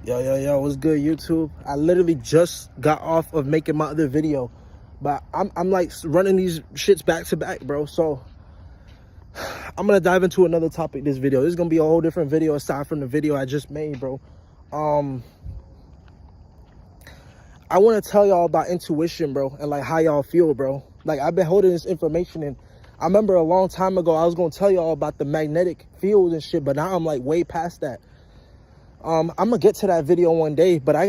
Yo, what's good, YouTube? I literally just got off of making my other video, but I'm like running these shits back to back, bro. So I'm gonna dive into another topic this video. This is gonna be a whole different video aside from the video I just made, bro. I want to tell y'all about intuition, bro, and like how y'all feel, bro. Like, I've been holding this information, and I remember a long time ago I was gonna tell y'all about the magnetic field and shit, but now I'm like way past that. I'm gonna get to that video one day, but I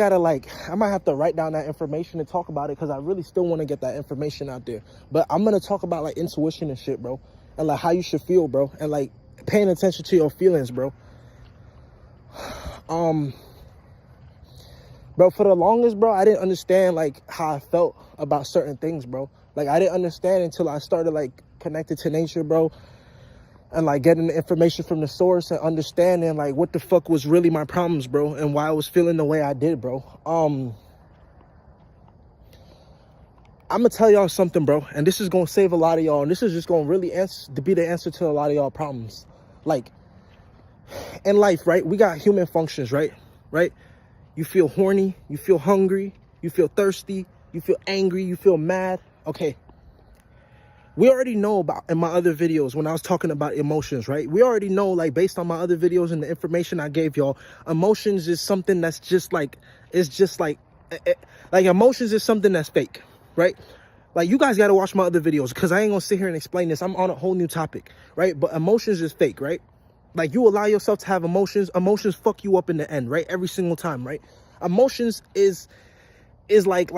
might have to write down that information and talk about it, because I really still want to get that information out there. But I'm gonna talk about like intuition and shit, bro, and like how you should feel, bro, and like paying attention to your feelings, bro. Bro, for the longest, bro, I didn't understand like how I felt about certain things, bro. Like, I didn't understand until I started like connected to nature, bro, and like getting the information from the source and understanding like what the fuck was really my problems, bro, and why I was feeling the way I did, bro. I'm gonna tell y'all something, bro, and this is gonna save a lot of y'all, and this is just gonna really be the answer to a lot of y'all problems. Like, in life, right, we got human functions, right? You feel horny, you feel hungry, you feel thirsty, you feel angry, you feel mad. Okay, we already know about, in my other videos when I was talking about emotions, right? We already know, like, based on my other videos and the information I gave y'all, emotions is something that's just like, it's just like emotions is something that's fake, right? Like, you guys got to watch my other videos, because I ain't gonna sit here and explain this. I'm on a whole new topic, right? But emotions is fake, right? Like, you allow yourself to have emotions fuck you up in the end, right? Every single time, right? Emotions is like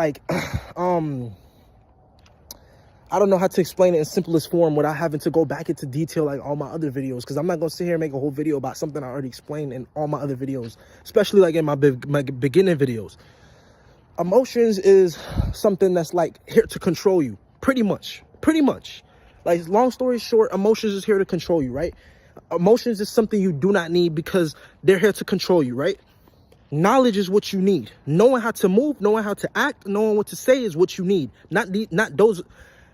I don't know how to explain it in simplest form without having to go back into detail like all my other videos, because I'm not gonna sit here and make a whole video about something I already explained in all my other videos, especially like in my beginning videos. Emotions is something that's like here to control you, pretty much. Like, long story short, emotions is here to control you, right? Emotions is something you do not need, because they're here to control you, right? Knowledge is what you need. Knowing how to move, knowing how to act, knowing what to say is what you need. Not those.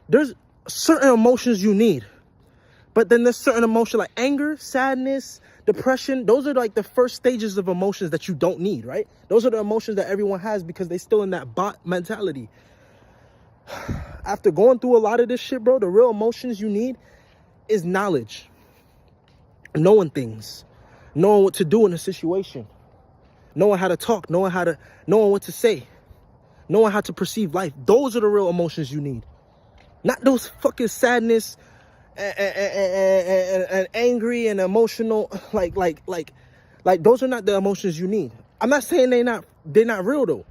There's certain emotions you need, but then there's certain emotions like anger, sadness, depression. Those are like the first stages of emotions that you don't need, right? Those are the emotions that everyone has because they still in that bot mentality. After going through a lot of this shit, bro, the real emotions you need is knowledge. Knowing things, knowing what to do in a situation, knowing how to talk, knowing what to say, knowing how to perceive life. Those are the real emotions you need. Not those fucking sadness and angry and emotional, like those are not the emotions you need. I'm not saying they're not real though,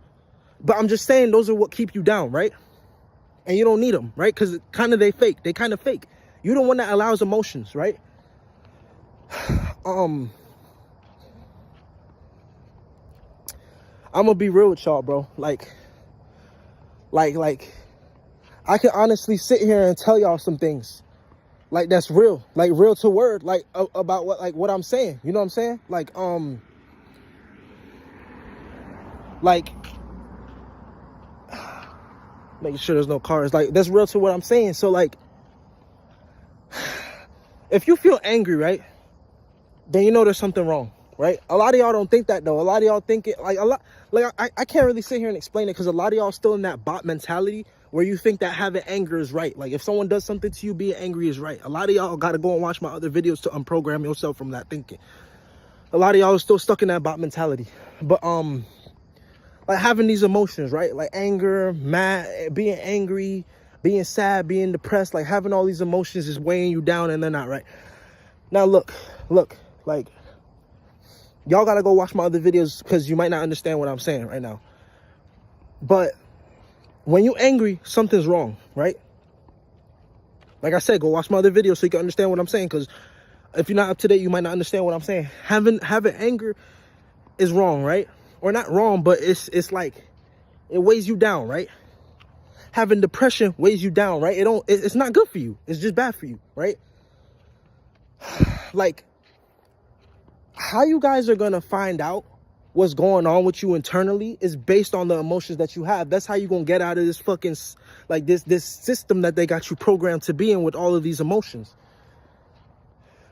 but I'm just saying those are what keep you down, right? And you don't need them, right? Because they fake. They kind of fake. You're the one that allows emotions, right? I'm gonna be real with y'all, bro. Like I can honestly sit here and tell y'all some things like that's real, like real to word, like about what I'm saying. You know what I'm saying? Like making sure there's no cars. Like, that's real to what I'm saying. So like, if you feel angry, right, then you know there's something wrong, right? A lot of y'all don't think that though. A lot of y'all think it I can't really sit here and explain it, because a lot of y'all still in that bot mentality where you think that having anger is right. Like, if someone does something to you, being angry is right. A lot of y'all got to go and watch my other videos to unprogram yourself from that thinking. A lot of y'all are still stuck in that bot mentality. But like, having these emotions, right? Like anger, mad, being angry, being sad, being depressed, like having all these emotions is weighing you down, and they're not right. Now look, like, y'all gotta go watch my other videos, because you might not understand what I'm saying right now. But when you angry, something's wrong, right? Like I said, go watch my other videos so you can understand what I'm saying, because if you're not up to date, you might not understand what I'm saying. Having anger is wrong, right? Or not wrong, but it's like, it weighs you down, right? Having depression weighs you down, right? It's not good for you. It's just bad for you, right? Like, how you guys are gonna find out what's going on with you internally is based on the emotions that you have. That's how you're gonna get out of this fucking, like, this system that they got you programmed to be in with all of these emotions.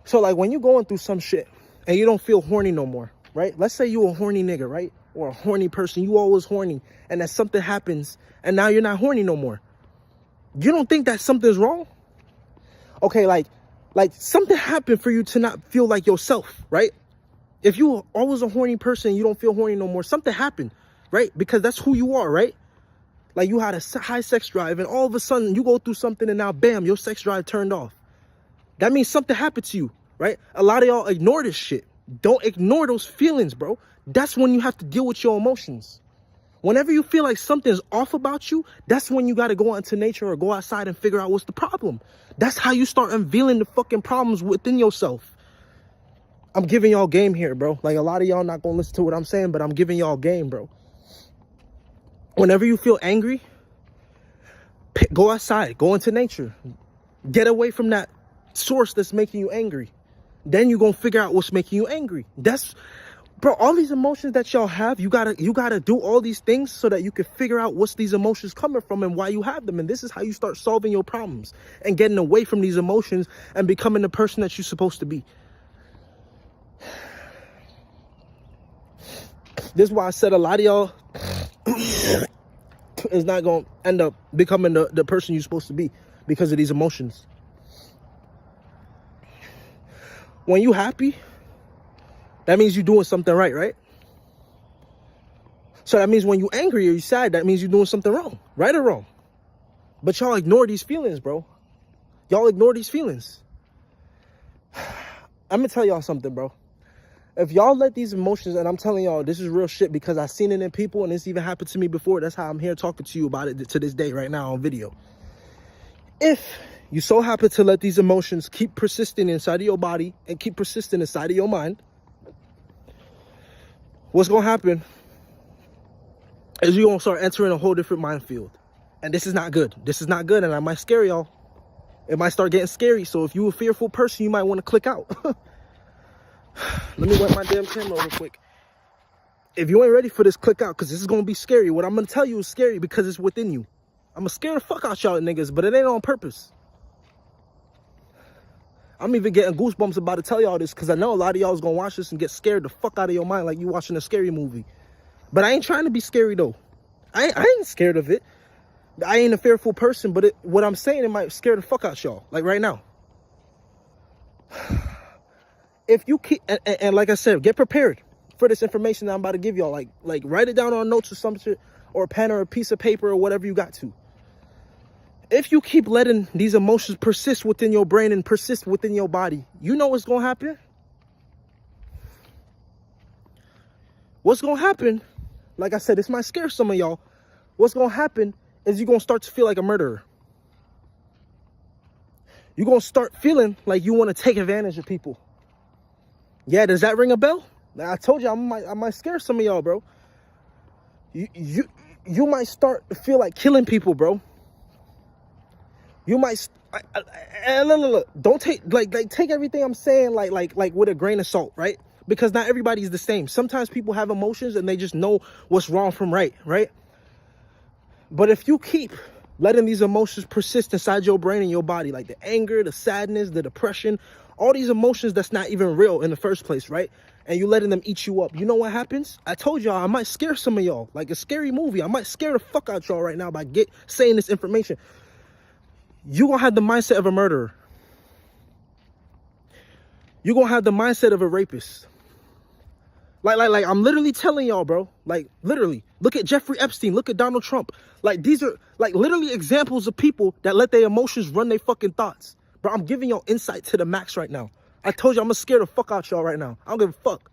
So like, when you're going through some shit and you don't feel horny no more, right? Let's say you a horny nigga, right? or a horny person, you always horny, and that something happens and now you're not horny no more. You don't think that something's wrong? Okay, like something happened for you to not feel like yourself, right? If you were always a horny person, you don't feel horny no more, something happened, right? Because that's who you are, right? Like you had a high sex drive and all of a sudden you go through something and now bam, your sex drive turned off. That means something happened to you, right? A lot of y'all ignore this shit. Don't ignore those feelings, bro. That's when you have to deal with your emotions. Whenever you feel like something's off about you, that's when you got to go out into nature or go outside and figure out what's the problem. That's how you start unveiling the fucking problems within yourself. I'm giving y'all game here, bro. Like a lot of y'all not going to listen to what I'm saying, but I'm giving y'all game, bro. Whenever you feel angry, go outside, go into nature. Get away from that source that's making you angry. Then you're going to figure out what's making you angry. That's, bro, all these emotions that y'all have, you gotta do all these things so that you can figure out what's these emotions coming from and why you have them. And this is how you start solving your problems and getting away from these emotions and becoming the person that you're supposed to be. This is why I said a lot of y'all is not going to end up becoming the person you're supposed to be because of these emotions. When you happy, that means you're doing something right, right? So that means when you're angry or you're sad, that means you're doing something wrong, right or wrong? But y'all ignore these feelings, bro. Y'all ignore these feelings. I'm going to tell y'all something, bro. If y'all let these emotions, and I'm telling y'all, this is real shit because I've seen it in people and this even happened to me before. That's how I'm here talking to you about it to this day right now on video. If you so happen to let these emotions keep persisting inside of your body and keep persisting inside of your mind, what's going to happen is you're going to start entering a whole different minefield. And this is not good. This is not good, and I might scare y'all. It might start getting scary. So if you're a fearful person, you might want to click out. Let me wipe my damn camera real quick. If you ain't ready for this, click out, because this is going to be scary. What I'm going to tell you is scary because it's within you. I'm going to scare the fuck out y'all niggas, but it ain't on purpose. I'm even getting goosebumps about to tell y'all this because I know a lot of y'all is going to watch this and get scared the fuck out of your mind like you watching a scary movie. But I ain't trying to be scary, though. I ain't scared of it. I ain't a fearful person, but what I'm saying, it might scare the fuck out y'all, like right now. If you keep, and like I said, get prepared for this information that I'm about to give y'all. Like write it down on notes or some shit, or a pen or a piece of paper or whatever you got to. If you keep letting these emotions persist within your brain and persist within your body, you know what's going to happen? What's going to happen, like I said, this might scare some of y'all. What's going to happen is you're going to start to feel like a murderer. You're going to start feeling like you want to take advantage of people. Yeah, does that ring a bell? I told you I might scare some of y'all, bro. You might start to feel like killing people, bro. You might look, don't take take everything I'm saying like with a grain of salt, right? Because not everybody's the same. Sometimes people have emotions and they just know what's wrong from right? But if you keep letting these emotions persist inside your brain and your body, like the anger, the sadness, the depression, all these emotions that's not even real in the first place, right? And you letting them eat you up, you know what happens? I told y'all I might scare some of y'all, like a scary movie. I might scare the fuck out y'all right now by saying this information. You're going to have the mindset of a murderer. You're going to have the mindset of a rapist. Like I'm literally telling y'all, bro. Like, literally. Look at Jeffrey Epstein. Look at Donald Trump. Like, these are, like, literally examples of people that let their emotions run their fucking thoughts. Bro, I'm giving y'all insight to the max right now. I told you I'm going to scare the fuck out y'all right now. I don't give a fuck.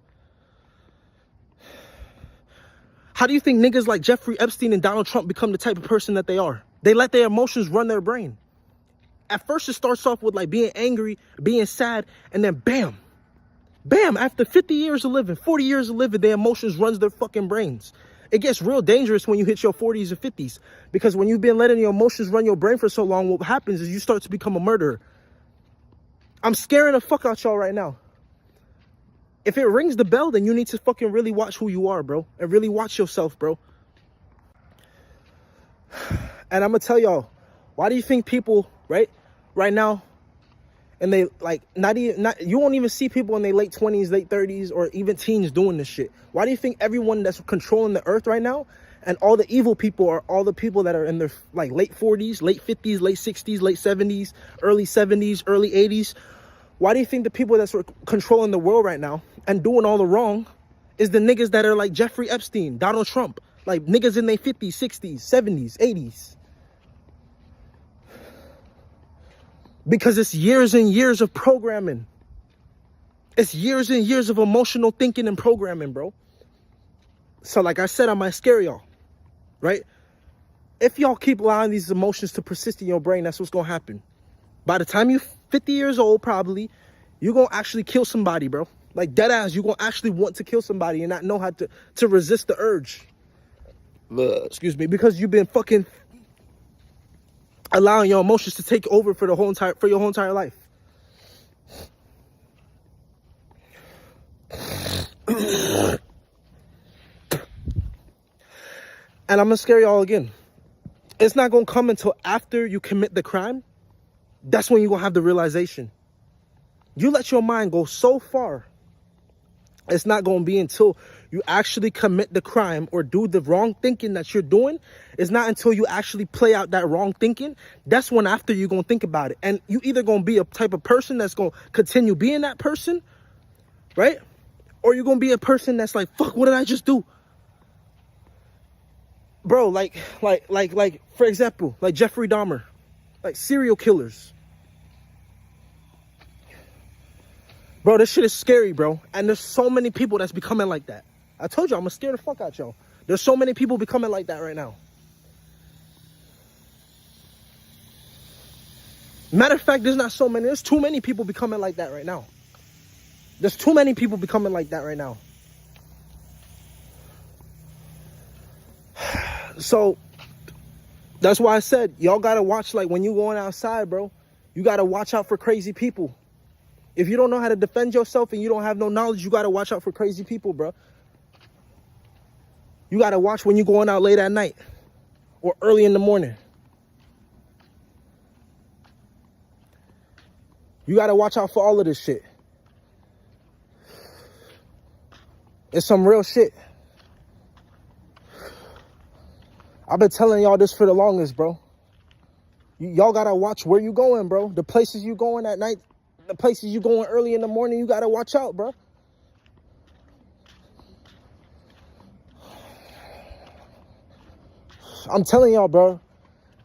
How do you think niggas like Jeffrey Epstein and Donald Trump become the type of person that they are? They let their emotions run their brain. At first, it starts off with, like, being angry, being sad, and then bam. Bam, after 50 years of living, 40 years of living, their emotions runs their fucking brains. It gets real dangerous when you hit your 40s and 50s. Because when you've been letting your emotions run your brain for so long, what happens is you start to become a murderer. I'm scaring the fuck out y'all right now. If it rings the bell, then you need to fucking really watch who you are, bro. And really watch yourself, bro. And I'm going to tell y'all, why do you think people, right now, And they like you won't even see people in their late 20s, late 30s, or even teens doing this shit. Why do you think everyone that's controlling the earth right now and all the evil people are all the people that are in their like late 40s, late 50s, late 60s, late 70s, early 70s, early 80s? Why do you think the people that's controlling the world right now and doing all the wrong is the niggas that are like Jeffrey Epstein, Donald Trump, like niggas in their 50s, 60s, 70s, 80s? Because it's years and years of programming. It's years and years of emotional thinking and programming, bro. So like I said, I might scare y'all, right? If y'all keep allowing these emotions to persist in your brain, that's what's going to happen. By the time you're 50 years old, probably, you're going to actually kill somebody, bro. Like dead ass, you're going to actually want to kill somebody and not know how to resist the urge. Excuse me. Because you've been fucking allowing your emotions to take over for your whole entire life. And I'm gonna scare y'all again. It's not gonna come until after you commit the crime. That's when you're gonna have the realization. You let your mind go so far. It's not gonna be until you actually commit the crime or do the wrong thinking that you're doing. It's not until you actually play out that wrong thinking. That's when after you're gonna think about it. And you either gonna be a type of person that's gonna continue being that person, right? Or you're gonna be a person that's like, fuck, what did I just do? Bro, like, for example, like Jeffrey Dahmer, like serial killers. Bro, this shit is scary, bro. And there's so many people that's becoming like that. I told you, I'm gonna scare the fuck out y'all. There's so many people becoming like that right now. Matter of fact, there's not so many. There's too many people becoming like that right now. There's too many people becoming like that right now. So, that's why I said, y'all gotta watch, like, when you going outside, bro, you gotta watch out for crazy people. If you don't know how to defend yourself and you don't have no knowledge, you gotta watch out for crazy people, bro. You gotta watch when you're going out late at night or early in the morning. You gotta watch out for all of this shit. It's some real shit. I've been telling y'all this for the longest, bro. Y'all gotta watch where you going, bro. The places you going at night, the places you going early in the morning, you gotta watch out, bro. I'm telling y'all, bro.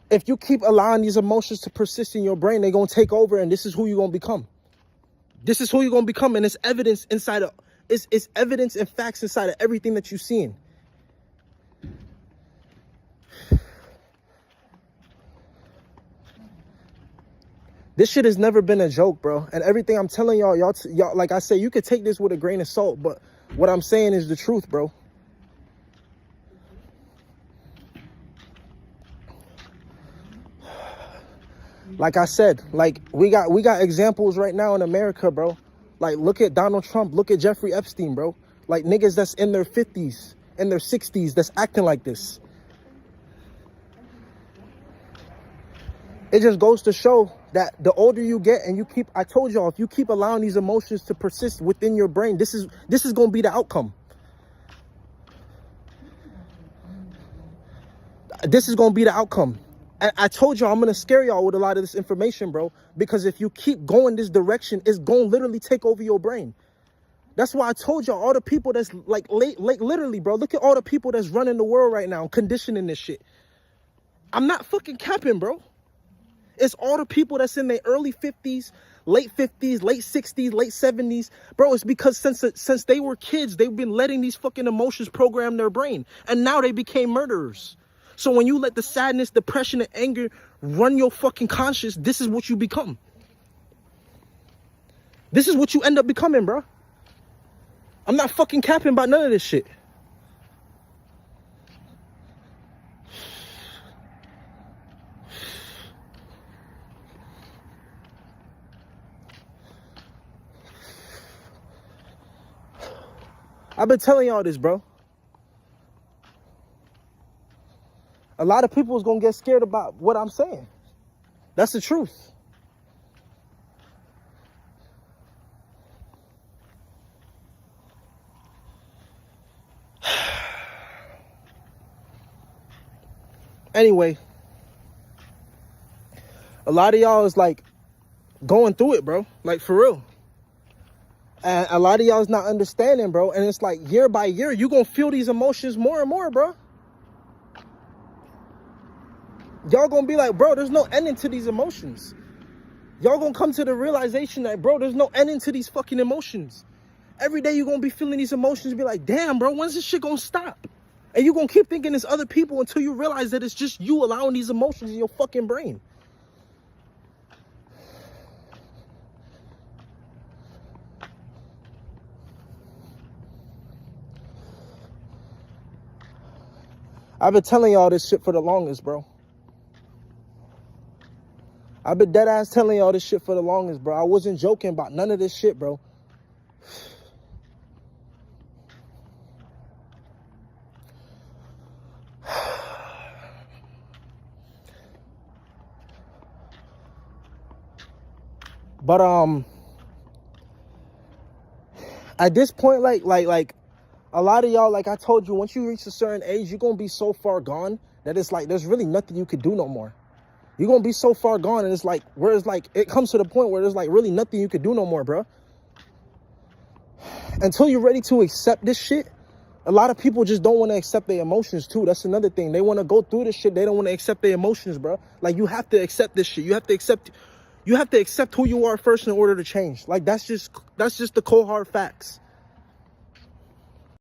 If you keep allowing these emotions to persist in your brain, they're gonna take over, and this is who you're gonna become. This is who you're gonna become, and it's evidence inside of it's evidence and facts inside of everything that you're seeing. This shit has never been a joke, bro. And everything I'm telling y'all, y'all, like I say, you could take this with a grain of salt, but what I'm saying is the truth, bro. Like I said, like we got examples right now in America, bro. Like look at Donald Trump, look at Jeffrey Epstein, bro. Like niggas that's in their 50s, in their 60s, that's acting like this. It just goes to show that the older you get and you keep, I told y'all, if you keep allowing these emotions to persist within your brain, this is going to be the outcome. This is going to be the outcome. And I told y'all I'm going to scare y'all with a lot of this information, bro, because if you keep going this direction, it's going to literally take over your brain. That's why I told y'all all the people that's like literally, bro, look at all the people that's running the world right now, conditioning this shit. I'm not fucking capping, bro. It's all the people that's in their early 50s, late 50s, late 60s, late 70s. Bro, it's because since they were kids, they've been letting these fucking emotions program their brain. And now they became murderers. So when you let the sadness, depression, and anger run your fucking conscience, this is what you become. This is what you end up becoming, bro. I'm not fucking capping about none of this shit. I've been telling y'all this, bro. A lot of people is going to get scared about what I'm saying. That's the truth. Anyway, a lot of y'all is like going through it, bro. Like, for real. And a lot of y'all is not understanding, bro. And it's like year by year, you gonna feel these emotions more and more, bro. Y'all gonna be like, bro, there's no ending to these emotions. Y'all gonna come to the realization that, bro, there's no ending to these fucking emotions. Every day you're gonna be feeling these emotions and be like, damn, bro, when's this shit gonna stop? And you're gonna keep thinking it's other people until you realize that it's just you allowing these emotions in your fucking brain. I've been telling y'all this shit for the longest, bro. I've been dead ass telling y'all this shit for the longest, bro. I wasn't joking about none of this shit, bro. But at this point, like a lot of y'all, like I told you, once you reach a certain age, you're gonna be so far gone that it's like there's really nothing you could do no more. You're gonna be so far gone, and it's like where it's like it comes to the point where there's like really nothing you could do no more, bro. Until you're ready to accept this shit. A lot of people just don't want to accept their emotions too. That's another thing. They want to go through this shit. They don't want to accept their emotions, bro. Like, you have to accept this shit. You have to accept who you are first in order to change. Like, that's just the cold hard facts.